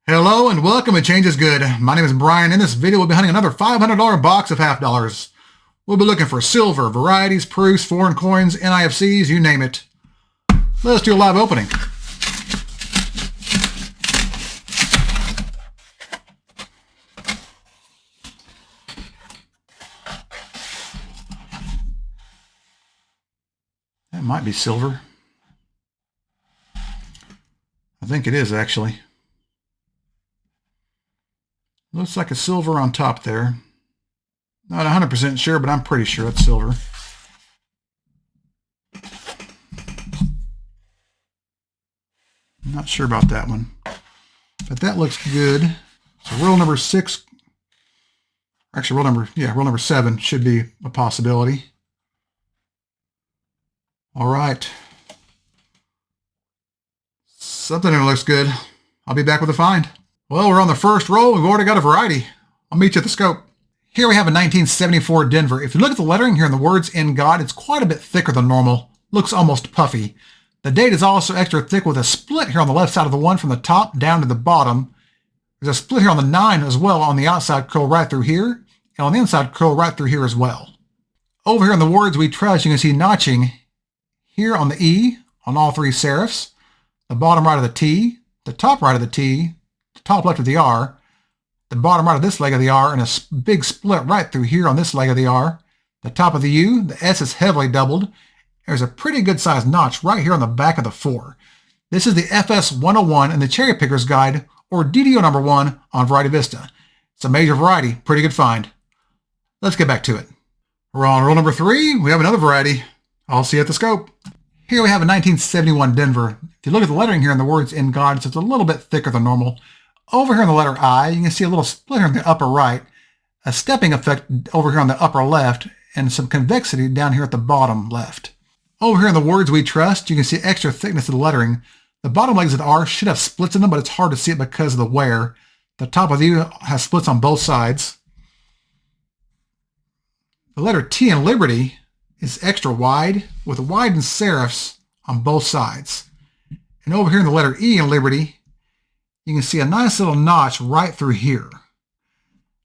Hello and welcome to Change is Good. My name is Brian. In this video, we'll be hunting another $500 box of half dollars. We'll be looking for silver, varieties, proofs, foreign coins, NIFCs, you name it. Let's do a live opening. That might be silver. I think it is actually. Looks like a silver on top there. Not 100% sure, but I'm pretty sure it's silver. Not sure about that one, but that looks good. So roll number 6, actually roll number 7 should be a possibility. All right. Something that looks good. I'll be back with a find. Well, we're on the first roll. We've already got a variety. I'll meet you at the scope. Here we have a 1974 Denver. If you look at the lettering here in the words "In God," it's quite a bit thicker than normal. Looks almost puffy. The date is also extra thick with a split here on the left side of the 1 from the top down to the bottom. There's a split here on the 9 as well on the outside, curl right through here, and on the inside curl right through here as well. Over here in the words "We Trust," you can see notching here on the E on all 3 serifs, the bottom right of the T, the top right of the T, the top left of the R, the bottom right of this leg of the R, and a big split right through here on this leg of the R. The top of the U, the S is heavily doubled. There's a pretty good sized notch right here on the back of the 4. This is the FS 101 in the Cherry-Pickers Guide, or DDO number 1 on Variety Vista. It's a major variety, pretty good find. Let's get back to it. We're on roll number 3. We have another variety. I'll see you at the scope. Here we have a 1971 Denver. If you look at the lettering here in the words "In God," it's a little bit thicker than normal. Over here on the letter I, you can see a little split here in the upper right, a stepping effect over here on the upper left, and some convexity down here at the bottom left. Over here in the words "We Trust," you can see extra thickness of the lettering. The bottom legs of the R should have splits in them, but it's hard to see it because of the wear. The top of the U has splits on both sides. The letter T in Liberty is extra wide, with widened serifs on both sides. And over here in the letter E in Liberty, you can see a nice little notch right through here.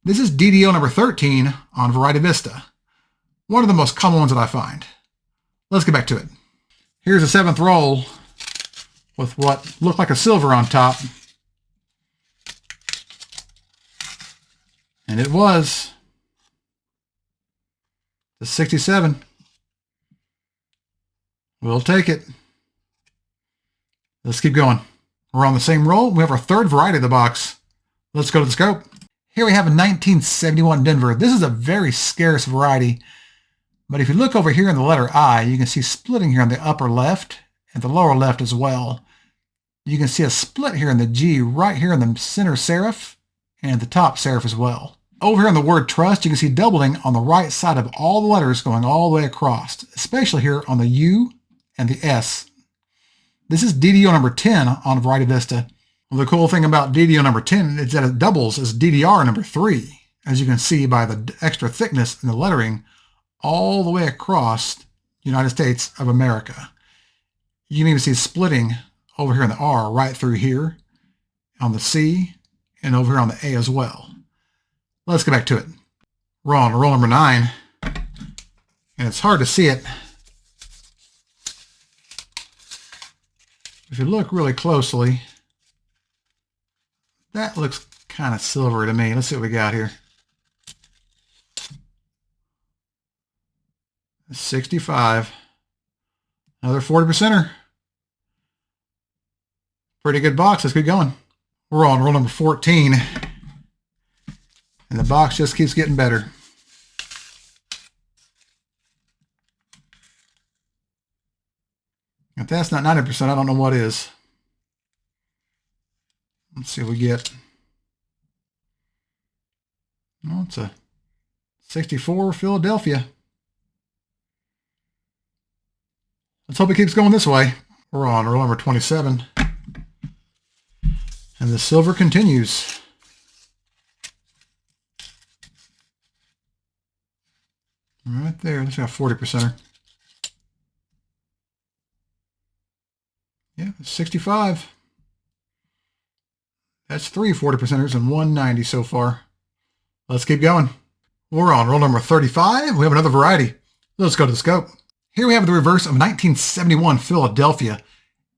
This is DDO number 13 on Variety Vista. One of the most common ones that I find. Let's get back to it. Here's the 7th roll with what looked like a silver on top. And it was the 67. We'll take it. Let's keep going. We're on the same roll. We have our 3rd variety of the box. Let's go to the scope. Here we have a 1971 Denver. This is a very scarce variety. But if you look over here in the letter I, you can see splitting here on the upper left and the lower left as well. You can see a split here in the G right here in the center serif and the top serif as well. Over here on the word "Trust," you can see doubling on the right side of all the letters going all the way across, especially here on the U and the S. This is DDO number 10 on Variety Vista. Well, the cool thing about DDO number 10 is that it doubles as DDR number 3, as you can see by the extra thickness in the lettering all the way across the United States of America. You can even see splitting over here in the R right through here, on the C, and over here on the A as well. Let's get back to it. We're on roll number 9, and it's hard to see it. If you look really closely, that looks kind of silver to me. Let's see what we got here. 65. Another 40%er. Pretty good box. Let's get going. We're on roll number 14. And the box just keeps getting better. If that's not 90%, I don't know what is. Let's see what we get. Well, it's a 64 Philadelphia. Let's hope it keeps going this way. We're on roll number 27. And the silver continues. Right there. Let's got a 40%er. Yeah, 65. That's 3 40%ers and 190 so far. Let's keep going. We're on roll number 35. We have another variety. Let's go to the scope. Here we have the reverse of 1971 Philadelphia.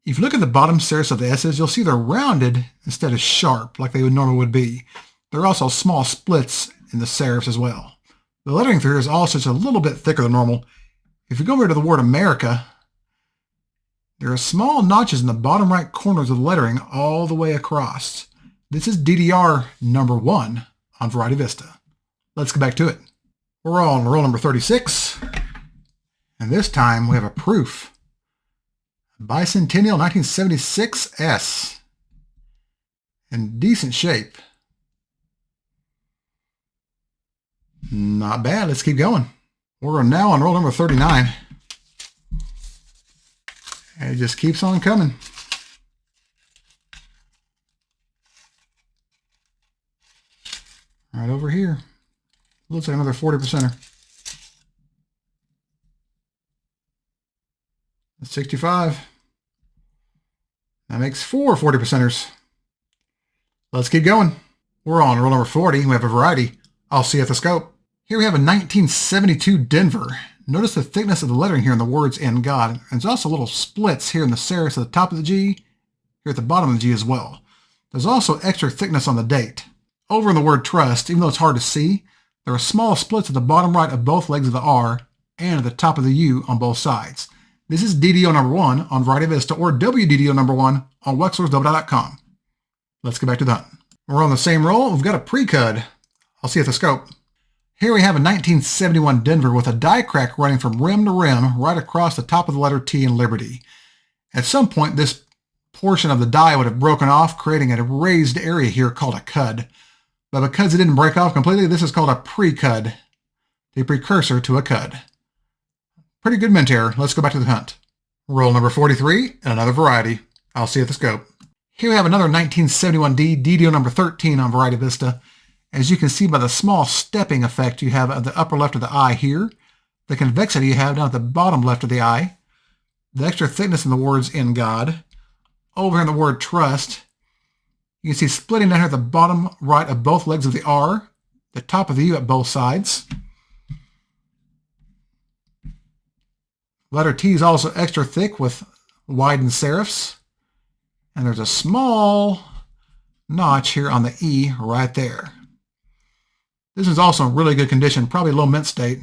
If you look at the bottom serifs of the S's, you'll see they're rounded instead of sharp like they normally would be. There are also small splits in the serifs as well. The lettering through here is also just a little bit thicker than normal. If you go over to the word America, there are small notches in the bottom right corners of the lettering all the way across. This is DDR number 1 on Variety Vista. Let's get back to it. We're on roll number 36. And this time we have a proof. Bicentennial 1976 S. In decent shape. Not bad. Let's keep going. We're now on roll number 39. And it just keeps on coming. Right over here. Looks like another 40%er. That's 65. That makes 4 40%ers. Let's keep going. We're on roll number 40. We have a variety. I'll see at the scope. Here we have a 1972 Denver. Notice the thickness of the lettering here in the words "in God." And there's also little splits here in the serifs at the top of the G, here at the bottom of the G as well. There's also extra thickness on the date. Over in the word trust, even though it's hard to see, there are small splits at the bottom right of both legs of the R and at the top of the U on both sides. This is DDO number 1 on Variety Vista or WDDO number 1 on WexlersDDO.com. Let's get back to the hunt. We're on the same roll. We've got a pre-cud. I'll see at the scope. Here we have a 1971 Denver with a die crack running from rim to rim right across the top of the letter T in Liberty. At some point, this portion of the die would have broken off, creating a raised area here called a cud. But because it didn't break off completely, this is called a pre-cud, the precursor to a cud. Pretty good mint error. Let's go back to the hunt. Roll number 43 and another variety. I'll see at the scope. Here we have another 1971D, DDO number 13 on Variety Vista. As you can see by the small stepping effect you have at the upper left of the eye here, the convexity you have down at the bottom left of the eye, the extra thickness in the words "in God," over here in the word "trust," you can see splitting down here at the bottom right of both legs of the R, the top of the U at both sides. Letter T is also extra thick with widened serifs. And there's a small notch here on the E right there. This is also in really good condition, probably low mint state.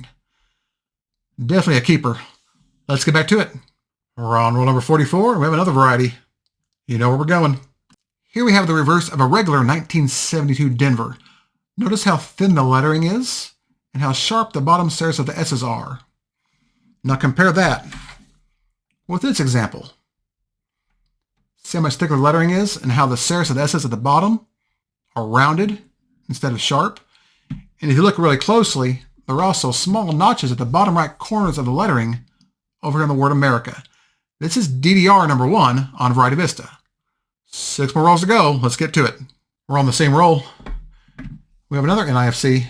Definitely a keeper. Let's get back to it. We're on roll number 44. We have another variety. You know where we're going. Here we have the reverse of a regular 1972 Denver. Notice how thin the lettering is and how sharp the bottom serifs of the S's are. Now compare that with this example. See how much thicker the lettering is and how the serifs of the S's at the bottom are rounded instead of sharp. And if you look really closely, there are also small notches at the bottom right corners of the lettering over here in the word America. This is DDR number 1 on Variety Vista. 6 more rolls to go. Let's get to it. We're on the same roll. We have another NIFC.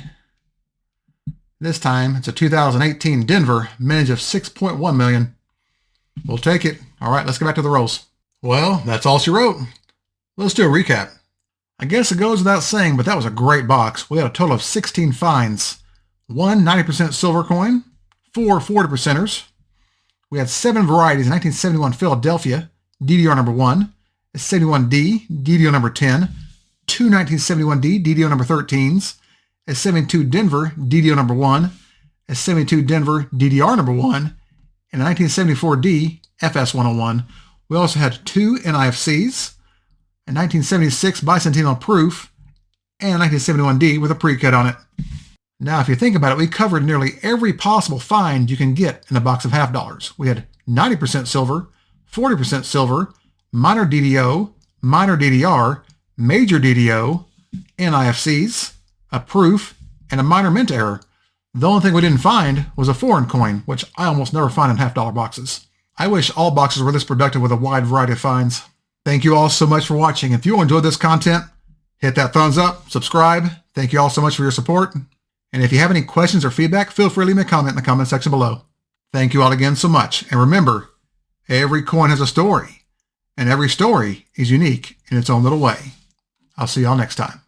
This time it's a 2018 Denver, mintage of 6.1 million. We'll take it. All right, let's get back to the rolls. Well, that's all she wrote. Let's do a recap. I guess it goes without saying, but that was a great box. We had a total of 16 finds. 1 90% silver coin, 4 40%ers. We had 7 varieties, 1971 Philadelphia, DDR number 1, a 71D, DDO number 10, 2 1971D, DDO number 13s, a 72 Denver, DDO number 1, a 72 Denver, DDR number 1, and a 1974D, FS101. We also had 2 NIFCs, a 1976 Bicentennial Proof, and a 1971D with a pre-cut on it. Now, if you think about it, we covered nearly every possible find you can get in a box of half dollars. We had 90% silver, 40% silver, minor DDO, minor DDR, major DDO, NIFCs, a proof, and a minor mint error. The only thing we didn't find was a foreign coin, which I almost never find in half-dollar boxes. I wish all boxes were this productive with a wide variety of finds. Thank you all so much for watching. If you enjoyed this content, hit that thumbs up, subscribe. Thank you all so much for your support. And if you have any questions or feedback, feel free to leave me a comment in the comment section below. Thank you all again so much. And remember, every coin has a story, and every story is unique in its own little way. I'll see y'all next time.